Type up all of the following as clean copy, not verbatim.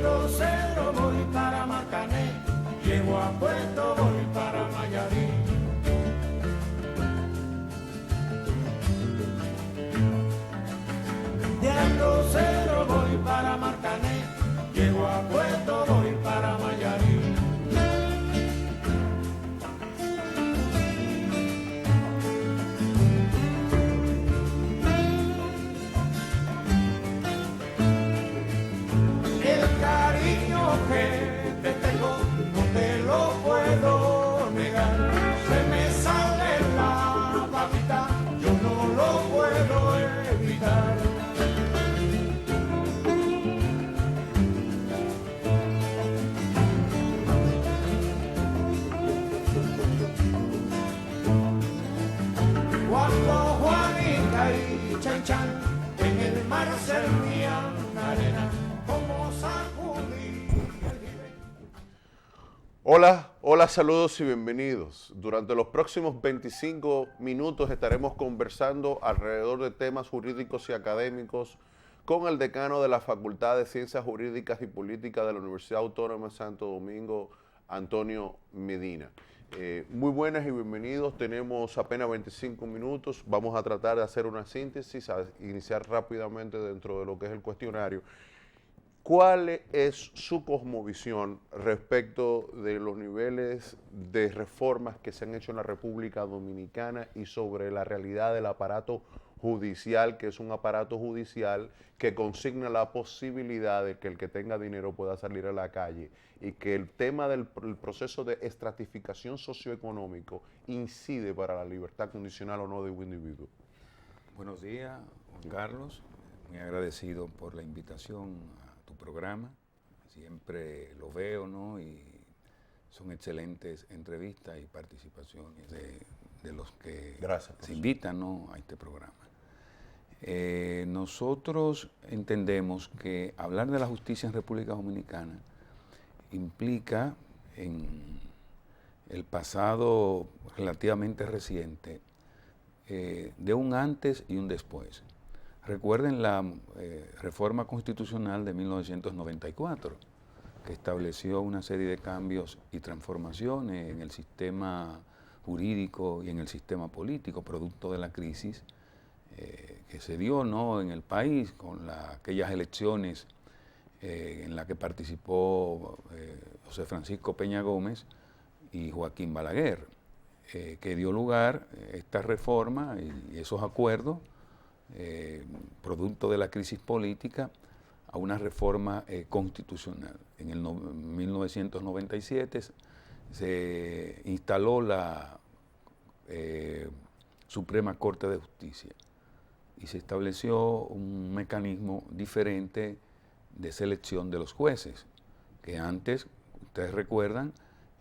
Rosero voy para Marcané, llego a Puerto, voy para Mayarí. De Rosero voy para Marcané, llego a Puerto, voy para Mayarí. El cariño que te tengo no te lo puedo negar. Se me sale la babita, yo no lo puedo evitar. Cuando Juanita y Chan Chan en el mar servían arena, como sacudí el jibe. Hola, saludos y bienvenidos. Durante los próximos 25 minutos estaremos conversando alrededor de temas jurídicos y académicos con el decano de la Facultad de Ciencias Jurídicas y Políticas de la Universidad Autónoma de Santo Domingo, Antonio Medina. Muy buenas y bienvenidos. Tenemos apenas 25 minutos. Vamos a tratar de hacer una síntesis, a iniciar rápidamente dentro de lo que es el cuestionario. ¿Cuál es su cosmovisión respecto de los niveles de reformas que se han hecho en la República Dominicana y sobre la realidad del aparato judicial, que es un aparato judicial que consigna la posibilidad de que el que tenga dinero pueda salir a la calle y que el tema del proceso de estratificación socioeconómico incide para la libertad condicional o no de un individuo? Buenos días, Juan Carlos. Muy agradecido por la invitación a tu programa. Siempre lo veo, ¿no? Y son excelentes entrevistas y participaciones de los que se invitan, ¿no?, a este programa. Nosotros entendemos que hablar de la justicia en República Dominicana implica en el pasado relativamente reciente de un antes y un después. Recuerden la reforma constitucional de 1994, que estableció una serie de cambios y transformaciones en el sistema jurídico y en el sistema político, producto de la crisis que se dio, ¿no?, en el país con aquellas elecciones en las que participó José Francisco Peña Gómez y Joaquín Balaguer, que dio lugar esta reforma y esos acuerdos, producto de la crisis política, a una reforma constitucional. En el 1997 se instaló la Suprema Corte de Justicia y se estableció un mecanismo diferente de selección de los jueces, que antes, ustedes recuerdan,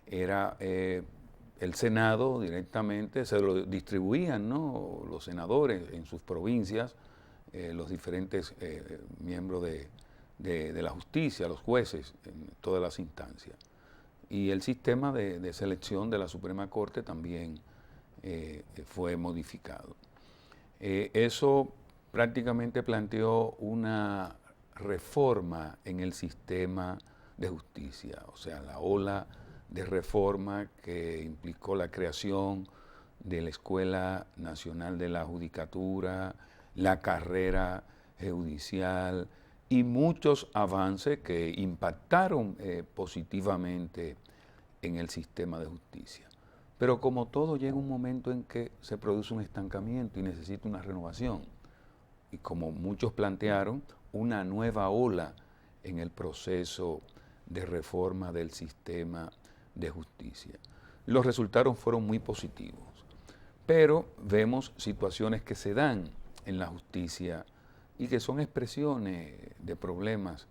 era el Senado directamente, se lo distribuían, ¿no?, los senadores en sus provincias, los diferentes miembros de la justicia, los jueces, en todas las instancias. Y el sistema de selección de la Suprema Corte también fue modificado. Eso prácticamente planteó una reforma en el sistema de justicia, o sea, la ola de reforma que implicó la creación de la Escuela Nacional de la Judicatura, la carrera judicial y muchos avances que impactaron positivamente en el sistema de justicia. Pero como todo, llega un momento en que se produce un estancamiento y necesita una renovación. Y como muchos plantearon, una nueva ola en el proceso de reforma del sistema de justicia. Los resultados fueron muy positivos, pero vemos situaciones que se dan en la justicia y que son expresiones de problemas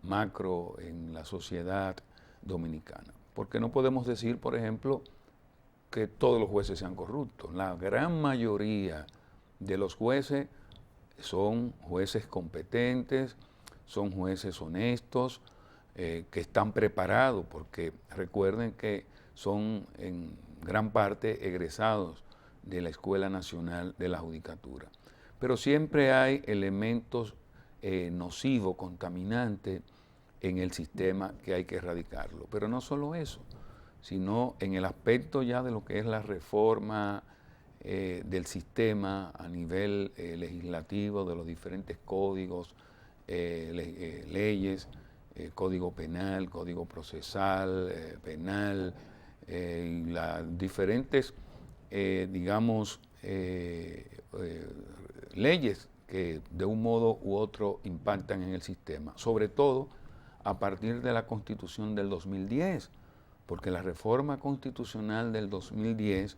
macro en la sociedad dominicana. Porque no podemos decir, por ejemplo, que todos los jueces sean corruptos. La gran mayoría de los jueces son jueces competentes, son jueces honestos, que están preparados, porque recuerden que son en gran parte egresados de la Escuela Nacional de la Judicatura. Pero siempre hay elementos nocivos, contaminantes en el sistema que hay que erradicarlo. Pero no solo eso, sino en el aspecto ya de lo que es la reforma del sistema a nivel legislativo, de los diferentes códigos, leyes, código penal, código procesal, penal, y las diferentes, digamos, leyes que de un modo u otro impactan en el sistema, sobre todo a partir de la Constitución del 2010, porque la reforma constitucional del 2010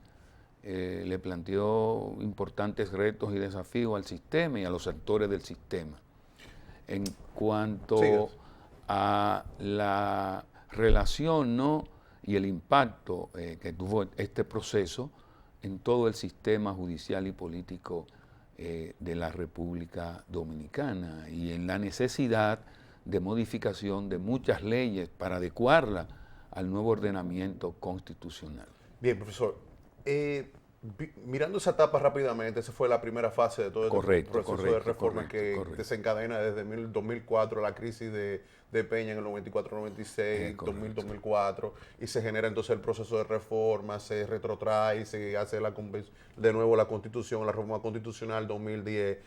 le planteó importantes retos y desafíos al sistema y a los actores del sistema. En cuanto a la relación, ¿no?, y el impacto que tuvo este proceso en todo el sistema judicial y político de la República Dominicana y en la necesidad de modificación de muchas leyes para adecuarla al nuevo ordenamiento constitucional. Bien, profesor. Mirando esa etapa rápidamente, esa fue la primera fase de todo el proceso de reforma que desencadena desde 2004 la crisis de Peña en el 94-96, 2000-2004, y se genera entonces el proceso de reforma, se retrotrae, se hace de nuevo la Constitución, la reforma constitucional 2010.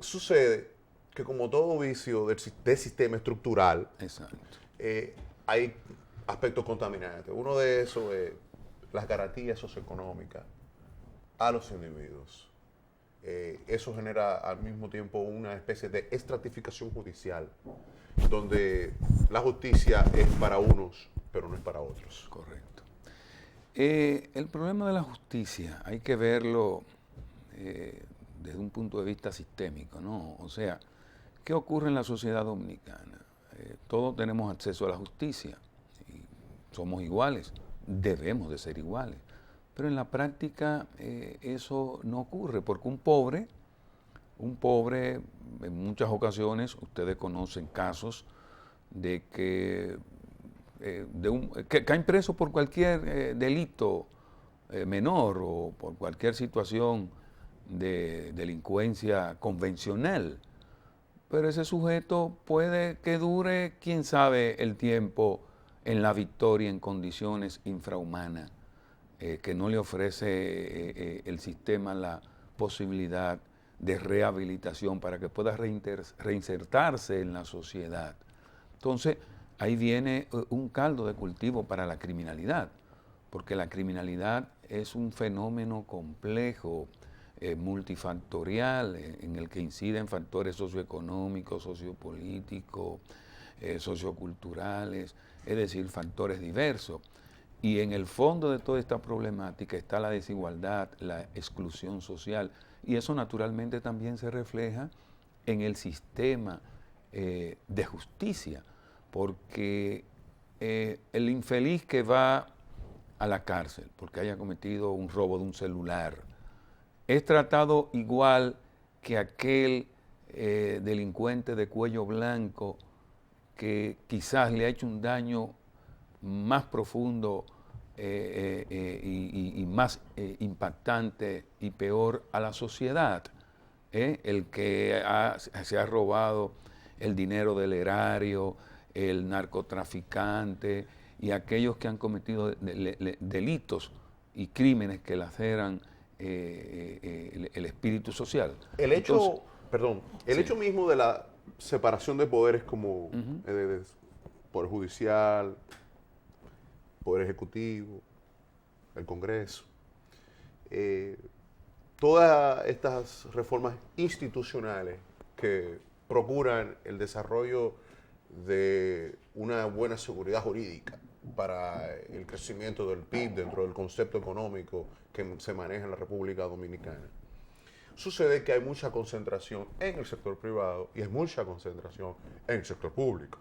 Sucede que como todo vicio del sistema estructural, hay aspectos contaminantes. Uno de esos es las garantías socioeconómicas a los individuos. Eso genera al mismo tiempo una especie de estratificación judicial, donde la justicia es para unos, pero no es para otros. Correcto. El problema de la justicia hay que verlo desde un punto de vista sistémico, ¿no? O sea, ¿qué ocurre en la sociedad dominicana? Todos tenemos acceso a la justicia y somos iguales. Debemos de ser iguales, pero en la práctica eso no ocurre, porque un pobre en muchas ocasiones, ustedes conocen casos de que caen presos por cualquier delito menor o por cualquier situación de delincuencia convencional, pero ese sujeto puede que dure, quién sabe, el tiempo en la victoria en condiciones infrahumanas, que no le ofrece el sistema la posibilidad de rehabilitación para que pueda reinsertarse en la sociedad. Entonces, ahí viene un caldo de cultivo para la criminalidad, porque la criminalidad es un fenómeno complejo, multifactorial, en el que inciden factores socioeconómicos, sociopolíticos, socioculturales, es decir, factores diversos. Y en el fondo de toda esta problemática está la desigualdad, la exclusión social, y eso naturalmente también se refleja en el sistema de justicia, porque el infeliz que va a la cárcel porque haya cometido un robo de un celular es tratado igual que aquel delincuente de cuello blanco que quizás le ha hecho un daño más profundo y más impactante y peor a la sociedad. El que se ha robado el dinero del erario, el narcotraficante y aquellos que han cometido delitos y crímenes que laceran el espíritu social. El hecho, el hecho mismo de la separación de poderes como poder judicial, poder ejecutivo, el Congreso, todas estas reformas institucionales que procuran el desarrollo de una buena seguridad jurídica para el crecimiento del PIB dentro del concepto económico que se maneja en la República Dominicana. Sucede que hay mucha concentración en el sector privado y hay mucha concentración en el sector público.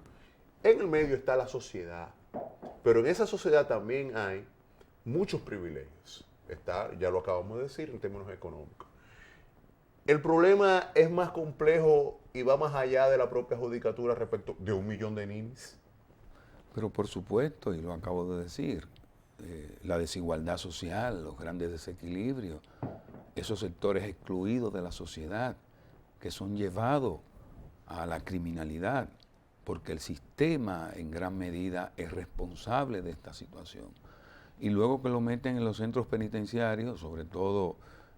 En el medio está la sociedad, pero en esa sociedad también hay muchos privilegios. Ya lo acabamos de decir en términos económicos. El problema es más complejo y va más allá de la propia judicatura respecto de 1 millón de ninis. Pero por supuesto, y lo acabo de decir, la desigualdad social, los grandes desequilibrios, esos sectores excluidos de la sociedad que son llevados a la criminalidad porque el sistema en gran medida es responsable de esta situación. Y luego que lo meten en los centros penitenciarios, sobre todo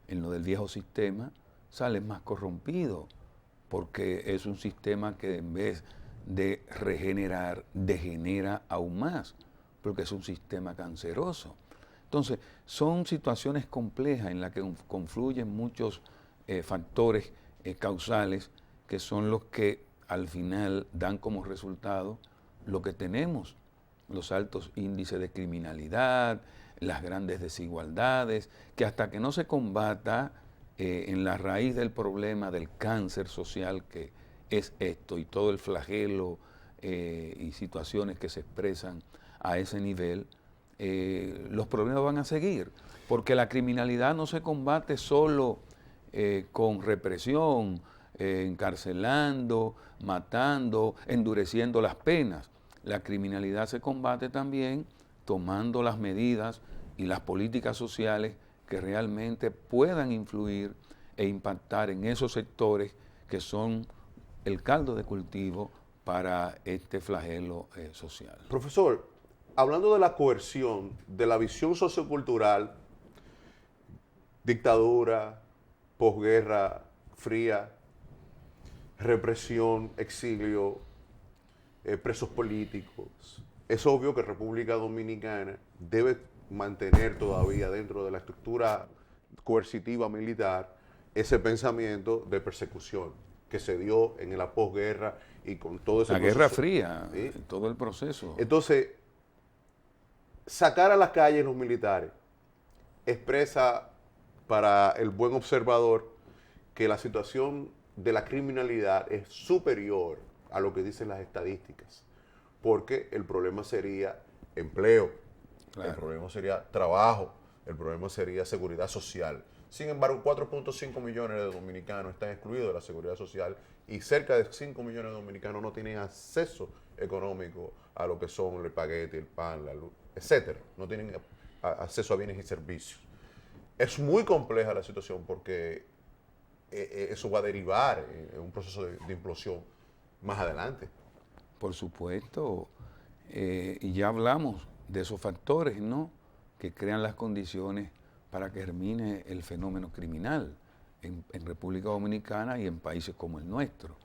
en lo del viejo sistema, salen más corrompidos, porque es un sistema que en vez de regenerar, degenera aún más, porque es un sistema canceroso. Entonces, son situaciones complejas en las que confluyen muchos factores causales que son los que al final dan como resultado lo que tenemos, los altos índices de criminalidad, las grandes desigualdades, que hasta que no se combata en la raíz del problema del cáncer social que es esto y todo el flagelo y situaciones que se expresan a ese nivel, los problemas van a seguir, porque la criminalidad no se combate solo con represión, encarcelando, matando, endureciendo las penas. La criminalidad se combate también tomando las medidas y las políticas sociales que realmente puedan influir e impactar en esos sectores que son el caldo de cultivo para este flagelo social. Profesor, hablando de la coerción, de la visión sociocultural, dictadura, posguerra fría, represión, exilio, presos políticos, es obvio que República Dominicana debe mantener todavía dentro de la estructura coercitiva militar ese pensamiento de persecución que se dio en la posguerra y con todo ese la proceso. Guerra Fría, ¿Sí? todo el proceso. Entonces, sacar a las calles los militares expresa para el buen observador que la situación de la criminalidad es superior a lo que dicen las estadísticas, porque el problema sería empleo, Claro. el problema sería trabajo, el problema sería seguridad social. Sin embargo, 4.5 millones de dominicanos están excluidos de la seguridad social y cerca de 5 millones de dominicanos no tienen acceso económico a lo que son el espagueti, el pan, la luz, etcétera. No tienen acceso a bienes y servicios. Es muy compleja la situación porque eso va a derivar en un proceso de implosión más adelante. Por supuesto, y ya hablamos de esos factores, ¿no?, que crean las condiciones para que germine el fenómeno criminal en República Dominicana y en países como el nuestro,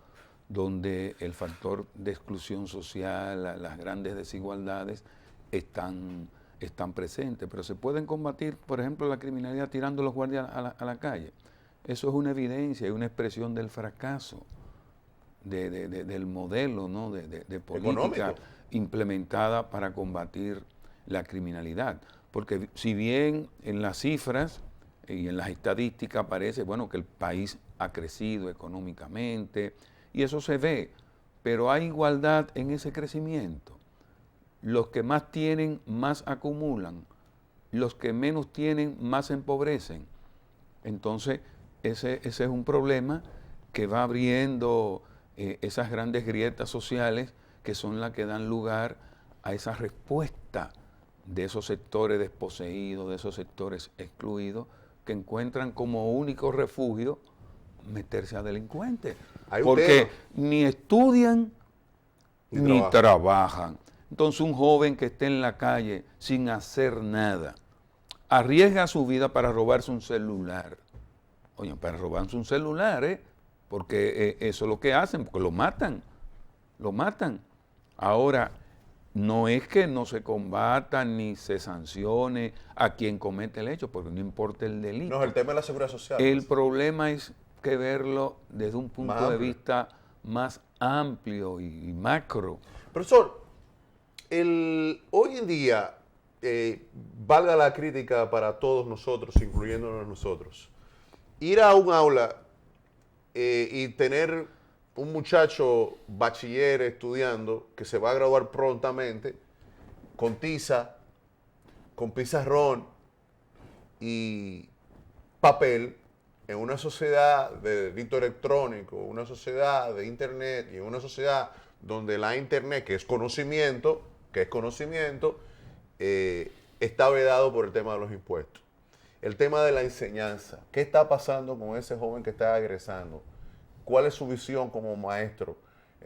donde el factor de exclusión social, las grandes desigualdades están presentes, pero se pueden combatir, por ejemplo, la criminalidad tirando los guardias a la calle. Eso es una evidencia y una expresión del fracaso del modelo, ¿no?, de política Económico. implementada para combatir la criminalidad. Porque si bien en las cifras y en las estadísticas aparece, bueno, que el país ha crecido económicamente, y eso se ve, pero hay igualdad en ese crecimiento. Los que más tienen, más acumulan. Los que menos tienen, más se empobrecen. Entonces, ese es un problema que va abriendo esas grandes grietas sociales que son las que dan lugar a esa respuesta de esos sectores desposeídos, de esos sectores excluidos, que encuentran como único refugio meterse a delincuentes. Porque ni estudian ni trabajan. Entonces un joven que esté en la calle sin hacer nada, arriesga su vida para robarse un celular. Oye, para robarse un celular, porque eso es lo que hacen, porque lo matan. Ahora, no es que no se combata ni se sancione a quien comete el hecho, porque no importa el delito. No, el tema de la seguridad social. El problema es que verlo desde un punto de vista más amplio y macro. Profesor, hoy en día, valga la crítica para todos nosotros, incluyéndonos nosotros, ir a un aula y tener un muchacho bachiller estudiando que se va a graduar prontamente con tiza, con pizarrón y papel en una sociedad de delito electrónico, una sociedad de internet y en una sociedad donde la internet, que es conocimiento, está vedado por el tema de los impuestos. El tema de la enseñanza. ¿Qué está pasando con ese joven que está egresando? ¿Cuál es su visión como maestro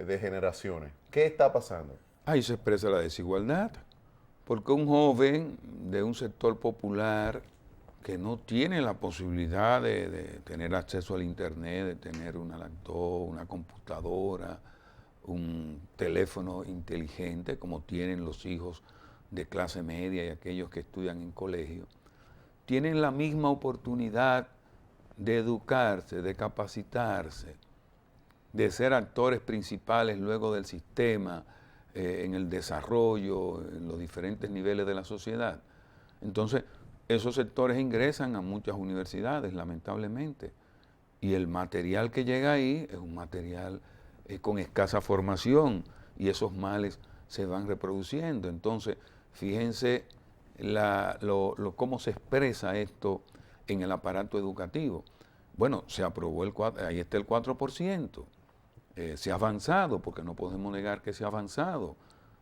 de generaciones. ¿Qué está pasando? Ahí se expresa la desigualdad, porque un joven de un sector popular que no tiene la posibilidad de tener acceso al internet, de tener una laptop, una computadora, un teléfono inteligente, como tienen los hijos de clase media y aquellos que estudian en colegio, tienen la misma oportunidad de educarse, de capacitarse, de ser actores principales luego del sistema, en el desarrollo, en los diferentes niveles de la sociedad. Entonces, esos sectores ingresan a muchas universidades, lamentablemente, y el material que llega ahí es un material con escasa formación, y esos males se van reproduciendo. Entonces, fíjense cómo se expresa esto en el aparato educativo. Bueno, se aprobó ahí está el 4%. Se ha avanzado, porque no podemos negar que se ha avanzado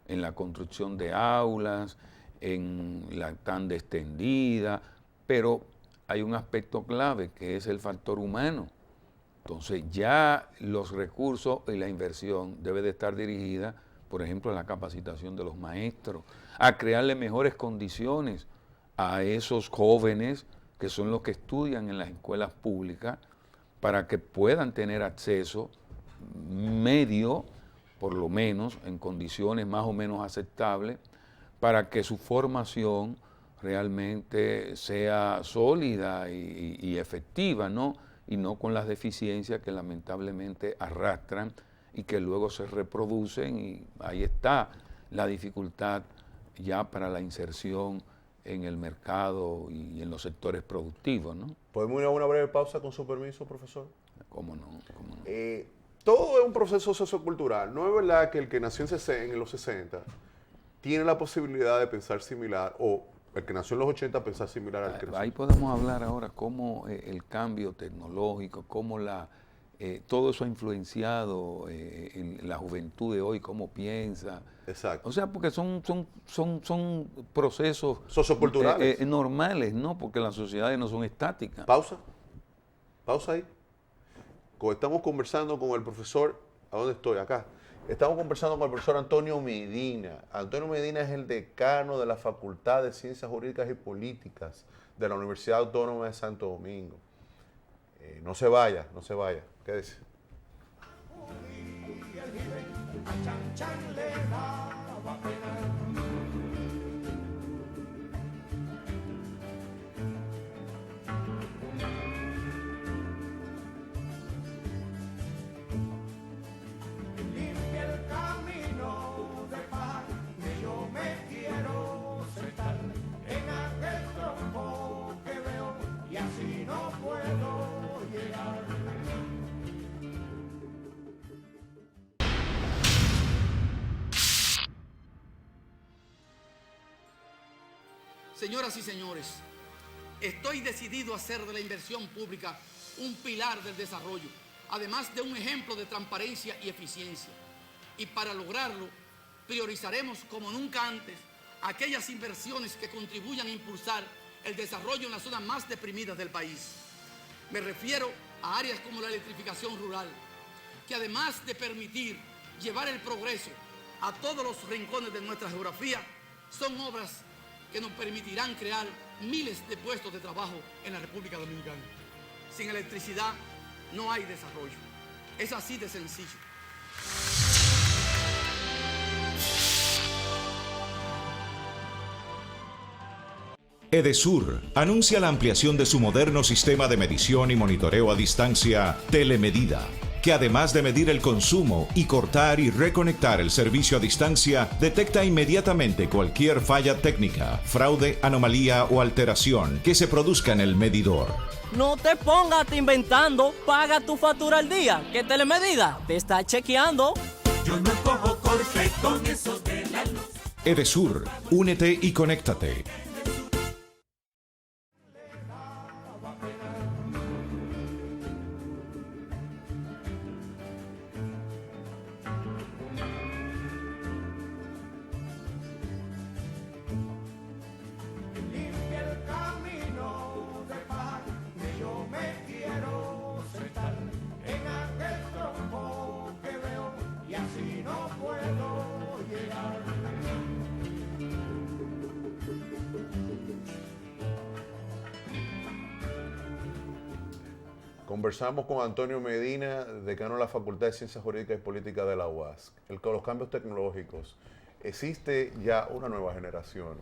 en la construcción de aulas, en la tanda extendida, pero hay un aspecto clave que es el factor humano. Entonces ya los recursos y la inversión debe de estar dirigida, por ejemplo, a la capacitación de los maestros, a crearle mejores condiciones a esos jóvenes que son los que estudian en las escuelas públicas para que puedan tener acceso medio, por lo menos, en condiciones más o menos aceptables, para que su formación realmente sea sólida y efectiva, ¿no? Y no con las deficiencias que lamentablemente arrastran y que luego se reproducen, y ahí está la dificultad ya para la inserción en el mercado y en los sectores productivos, ¿no? ¿Podemos ir a una breve pausa con su permiso, profesor? ¿Cómo no? ¿Cómo no? Todo es un proceso sociocultural. No es verdad que el que nació en los 60 tiene la posibilidad de pensar similar, o el que nació en los 80 pensar similar al que nació. Ahí podemos hablar ahora cómo el cambio tecnológico, cómo todo eso ha influenciado en la juventud de hoy, cómo piensa. Exacto. O sea, porque son procesos socioculturales normales, ¿no? Porque las sociedades no son estáticas. Pausa ahí. Estamos conversando con el profesor, ¿a dónde estoy? Acá. Estamos conversando con el profesor Antonio Medina. Antonio Medina es el decano de la Facultad de Ciencias Jurídicas y Políticas de la Universidad Autónoma de Santo Domingo. No se vaya, quédese. Señoras y señores, estoy decidido a hacer de la inversión pública un pilar del desarrollo, además de un ejemplo de transparencia y eficiencia. Y para lograrlo, priorizaremos como nunca antes aquellas inversiones que contribuyan a impulsar el desarrollo en las zonas más deprimidas del país. Me refiero a áreas como la electrificación rural, que además de permitir llevar el progreso a todos los rincones de nuestra geografía, son obras que nos permitirán crear miles de puestos de trabajo en la República Dominicana. Sin electricidad no hay desarrollo. Es así de sencillo. Edesur anuncia la ampliación de su moderno sistema de medición y monitoreo a distancia Telemedida, que además de medir el consumo y cortar y reconectar el servicio a distancia, detecta inmediatamente cualquier falla técnica, fraude, anomalía o alteración que se produzca en el medidor. No te pongas inventando, paga tu factura al día, que Telemedida te está chequeando. Yo no cojo corte con eso de la luz. Edesur, únete y conéctate. Y así Conversamos con Antonio Medina, decano de la Facultad de Ciencias Jurídicas y Políticas de la UASC. Con los cambios tecnológicos, existe ya una nueva generación.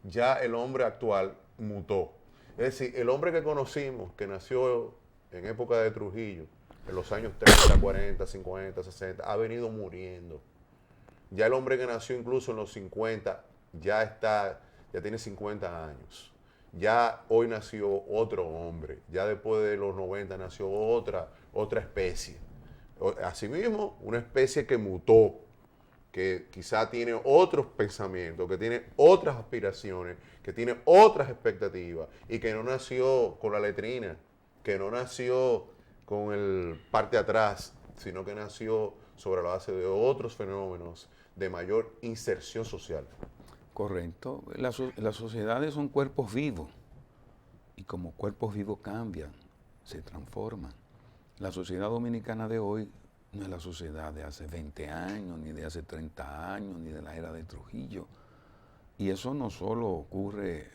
Ya el hombre actual mutó. Es decir, el hombre que conocimos, que nació en época de Trujillo, en los años 30, 40, 50, 60, ha venido muriendo. Ya el hombre que nació incluso en los 50 ya tiene 50 años. Ya hoy nació otro hombre, ya después de los 90 nació otra especie. Asimismo, una especie que mutó, que quizá tiene otros pensamientos, que tiene otras aspiraciones, que tiene otras expectativas y que no nació con la letrina, que no nació con el parte atrás, sino que nació sobre la base de otros fenómenos de mayor inserción social. Correcto. Las sociedades son cuerpos vivos y como cuerpos vivos cambian, se transforman. La sociedad dominicana de hoy no es la sociedad de hace 20 años, ni de hace 30 años, ni de la era de Trujillo. Y eso no solo ocurre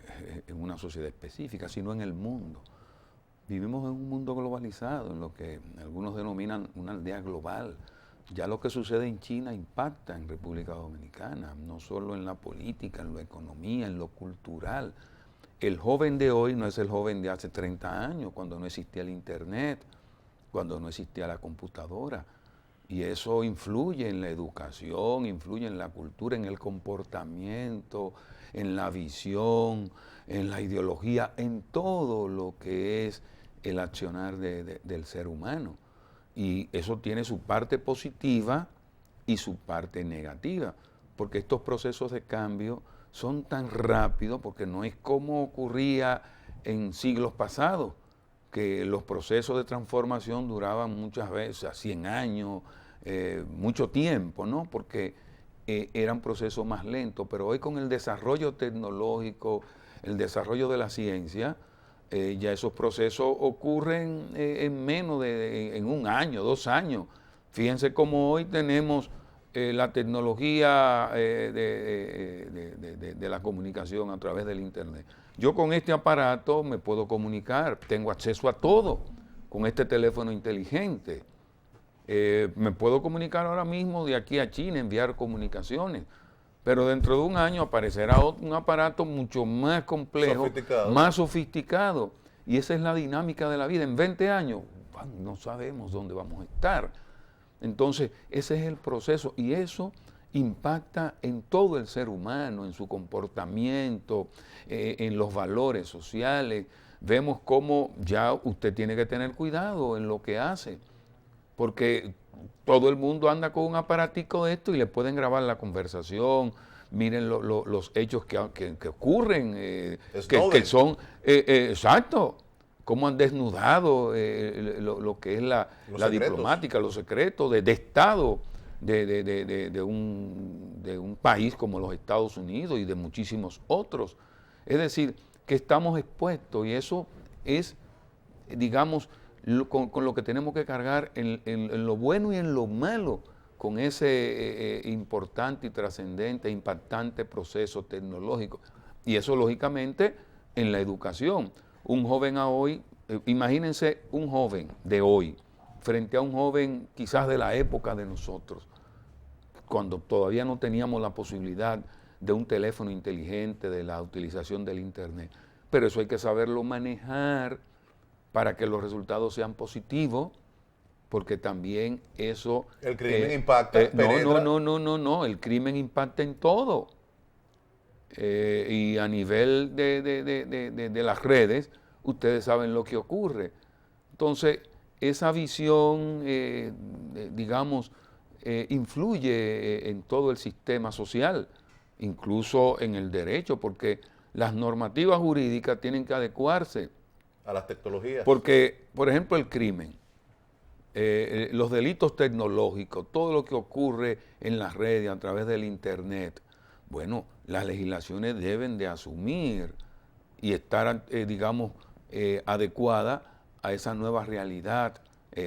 en una sociedad específica, sino en el mundo. Vivimos en un mundo globalizado, en lo que algunos denominan una aldea global. Ya lo que sucede en China impacta en República Dominicana, no solo en la política, en la economía, en lo cultural. El joven de hoy no es el joven de hace 30 años, cuando no existía el Internet, cuando no existía la computadora. Y eso influye en la educación, influye en la cultura, en el comportamiento, en la visión, en la ideología, en todo lo que es el accionar del ser humano. Y eso tiene su parte positiva y su parte negativa, porque estos procesos de cambio son tan rápidos, porque no es como ocurría en siglos pasados, que los procesos de transformación duraban muchas veces 100 años, mucho tiempo, ¿no? Porque eran procesos más lentos, pero hoy con el desarrollo tecnológico, el desarrollo de la ciencia, ya esos procesos ocurren en menos en 1 año, 2 años. Fíjense cómo hoy tenemos la tecnología de la comunicación a través del Internet. Yo con este aparato me puedo comunicar, tengo acceso a todo con este teléfono inteligente. Me puedo comunicar ahora mismo de aquí a China, enviar comunicaciones. Pero dentro de 1 año aparecerá un aparato mucho más complejo, más sofisticado. Y esa es la dinámica de la vida. En 20 años no sabemos dónde vamos a estar. Entonces, ese es el proceso. Y eso impacta en todo el ser humano, en su comportamiento, en los valores sociales. Vemos cómo ya usted tiene que tener cuidado en lo que hace. Porque todo el mundo anda con un aparatico de esto y le pueden grabar la conversación. Miren los hechos que ocurren, que son, exacto, cómo han desnudado lo que es la diplomática, los secretos de Estado de un país como los Estados Unidos y de muchísimos otros. Es decir, que estamos expuestos y eso es, digamos, con lo que tenemos que cargar en lo bueno y en lo malo, con ese importante y trascendente, impactante proceso tecnológico. Y eso, lógicamente, en la educación. Un joven a hoy, imagínense un joven de hoy, frente a un joven quizás de la época de nosotros, cuando todavía no teníamos la posibilidad de un teléfono inteligente, de la utilización del Internet. Pero eso hay que saberlo manejar para que los resultados sean positivos, porque también eso... El crimen impacta, no, el crimen impacta en todo. Y a nivel de las redes, ustedes saben lo que ocurre. Entonces, esa visión, digamos, influye en todo el sistema social, incluso en el derecho, porque las normativas jurídicas tienen que adecuarse a las tecnologías. Porque, por ejemplo, el crimen, los delitos tecnológicos, todo lo que ocurre en las redes a través del Internet, bueno, las legislaciones deben de asumir y estar, digamos, adecuadas a esa nueva realidad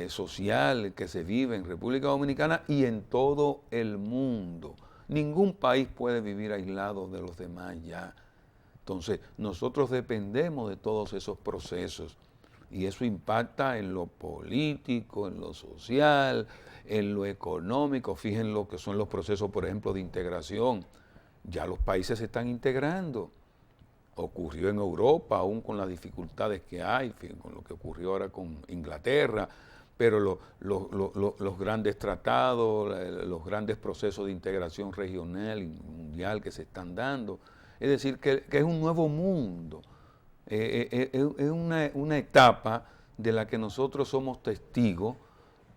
social que se vive en República Dominicana y en todo el mundo. Ningún país puede vivir aislado de los demás ya. Entonces, nosotros dependemos de todos esos procesos Y eso impacta en lo político, en lo social, en lo económico. Fíjense lo que son los procesos, por ejemplo, de integración. Ya los países se están integrando. Ocurrió en Europa, aún con las dificultades que hay, con lo que ocurrió ahora con Inglaterra, pero los grandes tratados, los grandes procesos de integración regional y mundial que se están dando. Es decir, que es un nuevo mundo, es una etapa de la que nosotros somos testigos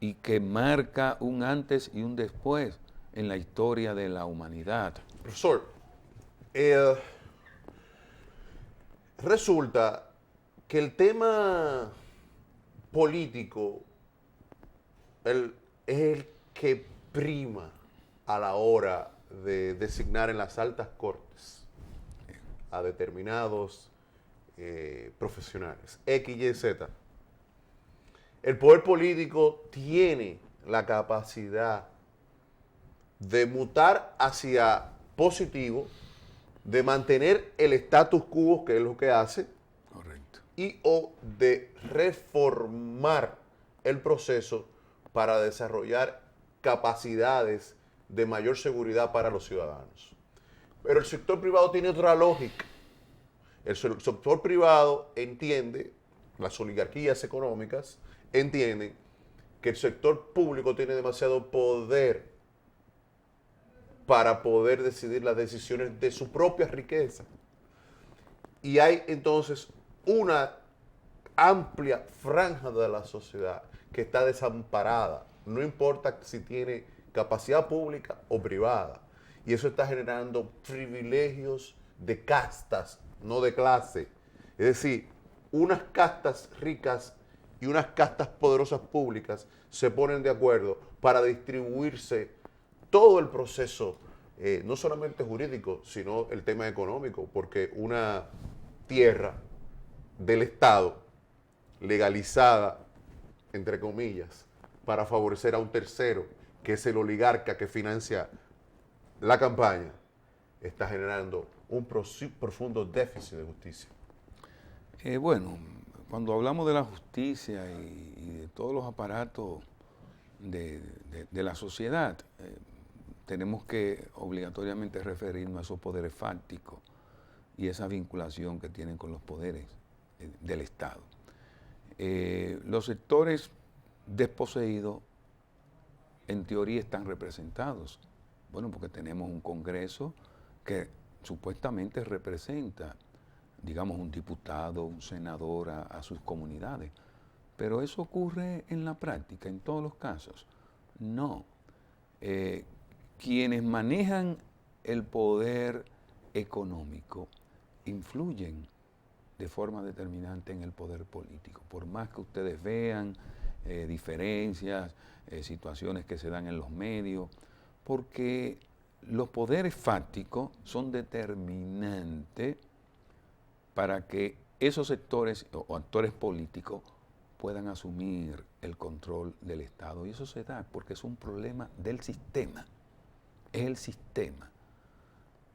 y que marca un antes y un después en la historia de la humanidad. Profesor, resulta que el tema político es el que prima a la hora de designar en las altas cortes a determinados profesionales, X, Y, Z. El poder político tiene la capacidad de mutar hacia positivo, de mantener el status quo, que es lo que hace, Correcto. y o de reformar el proceso para desarrollar capacidades de mayor seguridad para los ciudadanos. Pero el sector privado tiene otra lógica. El sector privado entiende, las oligarquías económicas entienden que el sector público tiene demasiado poder para poder decidir las decisiones de su propia riqueza. Y hay entonces una amplia franja de la sociedad que está desamparada, no importa si tiene capacidad pública o privada. Y eso está generando privilegios de castas, no de clase. Es decir, unas castas ricas y unas castas poderosas públicas se ponen de acuerdo para distribuirse todo el proceso, no solamente jurídico, sino el tema económico, porque una tierra del Estado legalizada, entre comillas, para favorecer a un tercero, que es el oligarca que financia la campaña, está generando un profundo déficit de justicia. Bueno, cuando hablamos de la justicia y de todos los aparatos de la sociedad, tenemos que obligatoriamente referirnos a esos poderes fácticos y esa vinculación que tienen con los poderes del Estado. Los sectores desposeídos, en teoría, están representados. Bueno, porque tenemos un Congreso que supuestamente representa, digamos, un diputado, un senador a sus comunidades. Pero eso ocurre en la práctica, en todos los casos. No. Quienes manejan el poder económico influyen de forma determinante en el poder político. Por más que ustedes vean diferencias, situaciones que se dan en los medios, porque los poderes fácticos son determinantes para que esos sectores o actores políticos puedan asumir el control del Estado. Y eso se da porque es un problema del sistema. Es el sistema.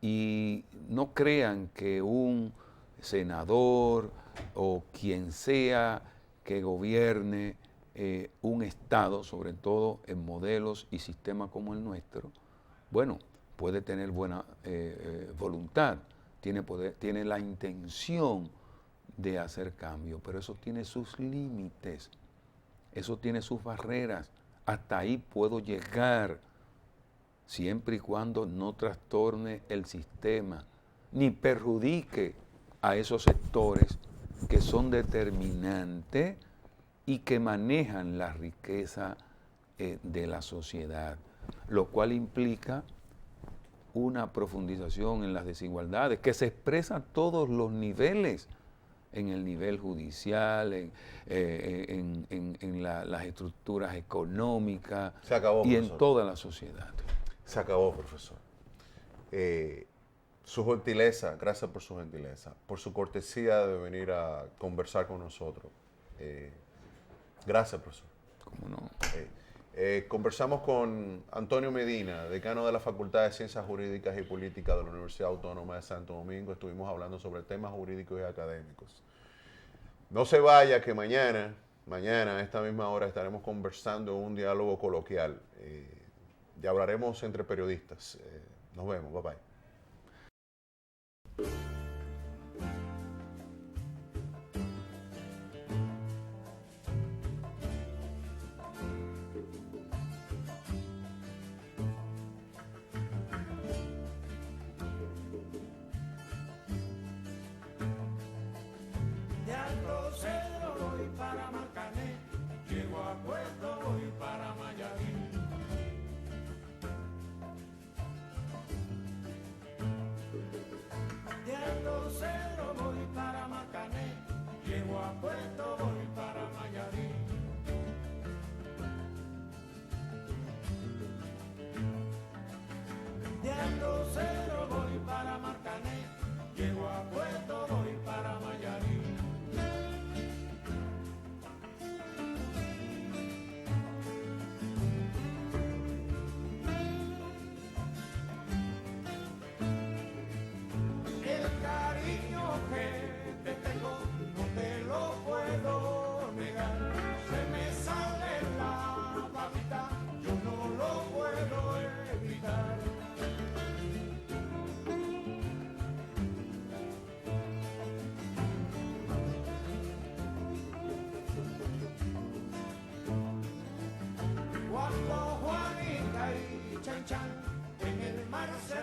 Y no crean que un senador o quien sea que gobierne un Estado, sobre todo en modelos y sistemas como el nuestro, bueno, puede tener buena voluntad, tiene la intención de hacer cambio, pero eso tiene sus límites, eso tiene sus barreras. Hasta ahí puedo llegar, siempre y cuando no trastorne el sistema, ni perjudique a esos sectores que son determinantes y que manejan la riqueza de la sociedad, lo cual implica una profundización en las desigualdades que se expresa a todos los niveles, en el nivel judicial, en las estructuras económicas Se acabó, y profesor. en toda la sociedad. Se acabó, profesor. Su gentileza, gracias por su gentileza, por su cortesía de venir a conversar con nosotros. Gracias, profesor. ¿Cómo no? Conversamos con Antonio Medina, decano de la Facultad de Ciencias Jurídicas y Políticas de la Universidad Autónoma de Santo Domingo. Estuvimos hablando sobre temas jurídicos y académicos. No se vaya, que mañana a esta misma hora estaremos conversando en un diálogo coloquial. Ya hablaremos entre periodistas. Nos vemos, bye bye. De Alto Cedro voy para Marcané, llego a Puerto, voy para Mayarín. De Alto Cedro voy para Marcané, llego a Puerto, voy para Mayarín. De Alto Cedro voy para Marcané, llego a Puerto, voy para Mayarín. El cariño que te tengo no te lo puedo negar. Se me sale la babita, yo no lo puedo evitar. Cuando Juanita y Chan Chan en el mar se